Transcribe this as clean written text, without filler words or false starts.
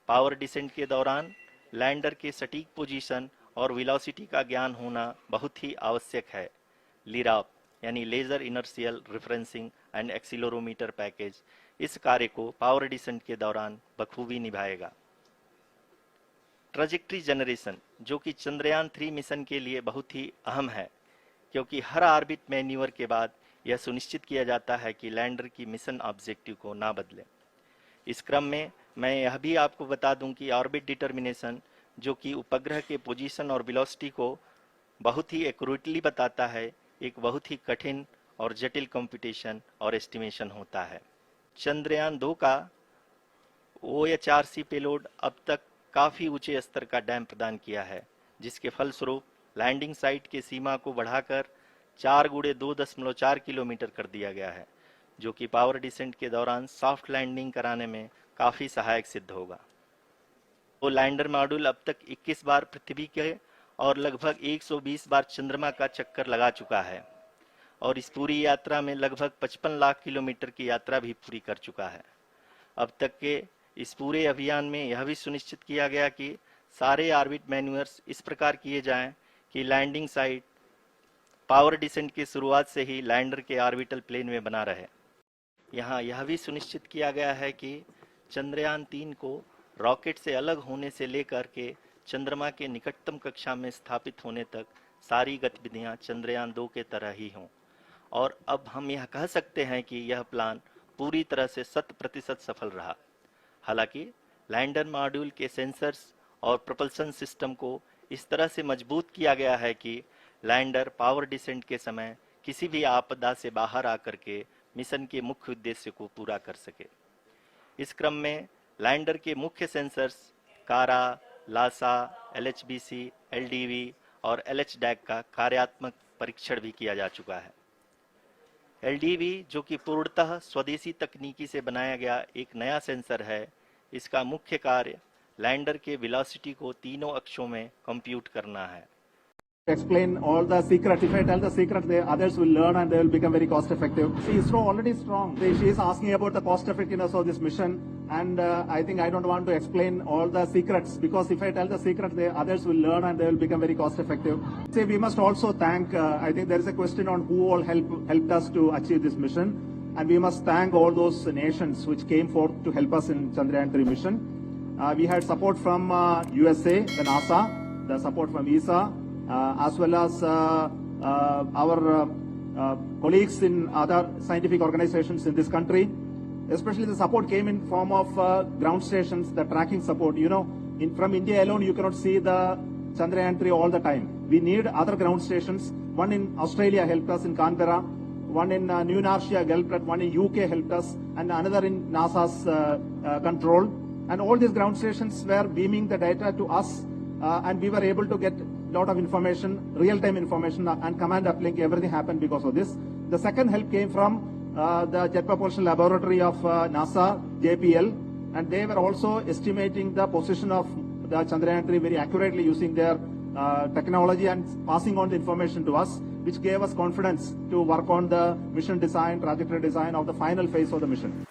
Power descent के दौरान lander के सटीक पोजीशन और वेलोसिटी का ज्ञान होना बहुत ही आवश्यक है। लिराप यानी laser inertial referencing and accelerometer package इस कार्य को पावर डिसेंट के दौरान बखूबी निभाएगा। ट्रैजेक्टरी जनरेशन जो कि चंद्रयान 3 मिशन के लिए बहुत ही अहम है, क्योंकि हर ऑर्बिट मैन्यूवर के बाद यह सुनिश्चित किया जाता है कि लैंडर की मिशन ऑब्जेक्टिव को ना बदले। इस क्रम में मैं यह भी आपको बता दूं कि ऑर्बिट डिटर्मिनेशन जो कि उपग्रह के पोजीशन और वेलोसिटी को बहुत ही एक्यूरेटली बताता है, एक बहुत ही कठिन और जटिल कंप्यूटेशन और एस्टिमेशन होता है। चंद्रयान 2 का OHRC पेलोड अब तक काफ़ी ऊंचे स्तर का डैम प्रदान किया है, जिसके फलस्वरूप लैंडिंग साइट के सीमा को बढ़ाकर 4x2.4 किलोमीटर कर दिया गया है, जो कि पावर डिसेंट के दौरान सॉफ्ट लैंडिंग कराने में काफ़ी सहायक सिद्ध होगा। वो लैंडर मॉड्यूल अब तक 21 बार पृथ्वी के और लगभग 120 बार चंद्रमा का चक्कर लगा चुका है और इस पूरी यात्रा में लगभग 55 लाख किलोमीटर की यात्रा भी पूरी कर चुका है। अब तक के इस पूरे अभियान में यह भी सुनिश्चित किया गया कि सारे ऑर्बिट मैन्यूअर्स इस प्रकार किए जाएं कि लैंडिंग साइट पावर डिसेंट की शुरुआत से ही लैंडर के ऑर्बिटल प्लेन में बना रहे। यहाँ यह भी सुनिश्चित किया गया है कि चंद्रयान 3 को रॉकेट से अलग होने से लेकर के चंद्रमा के निकटतम कक्षा में स्थापित होने तक सारी गतिविधियां चंद्रयान 2 के तरह ही हों। और अब हम यह कह सकते हैं कि यह प्लान पूरी तरह से 100% सफल रहा। हालांकि लैंडर मॉड्यूल के सेंसर्स और प्रोपल्शन सिस्टम को इस तरह से मजबूत किया गया है कि लैंडर पावर डिसेंट के समय किसी भी आपदा से बाहर आकर के मिशन के मुख्य उद्देश्य को पूरा कर सके। इस क्रम में लैंडर के मुख्य सेंसर्स कारा, लासा, LHBC, LDV और LHDAC का कार्यात्मक परीक्षण भी किया जा चुका है। LDV जो कि पूर्णतः स्वदेशी तकनीकी से बनाया गया एक नया सेंसर है, इसका मुख्य कार्य लैंडर के वेलोसिटी को तीनों अक्षों में कंप्यूट करना है। Explain all the secret. If I tell the secret, the others will learn and they will become very cost effective. See, ISRO already strong. She is asking about the cost effectiveness of this mission, and I think I don't want to explain all the secrets, because if I tell the secret, the others will learn and they will become very cost effective. See, we must also thank. I think there is a question on who all helped us to achieve this mission, and we must thank all those nations which came forth to help us in Chandrayaan 3 mission. We had support from USA, the NASA, the support from ESA. As well as our colleagues in other scientific organizations in this country. Especially the support came in form of ground stations, the tracking support. You know, from India alone, you cannot see the Chandrayaan 3 all the time. We need other ground stations. One in Australia helped us in Canberra, one in New Inertia helped us, one in UK helped us, and another in NASA's control. And all these ground stations were beaming the data to us, and we were able to get lot of information, real-time information, and command uplink. Everything happened because of this. The second help came from the Jet Propulsion Laboratory of NASA, JPL, and they were also estimating the position of the Chandrayaan 3 very accurately using their technology and passing on the information to us, which gave us confidence to work on the mission design, trajectory design of the final phase of the mission.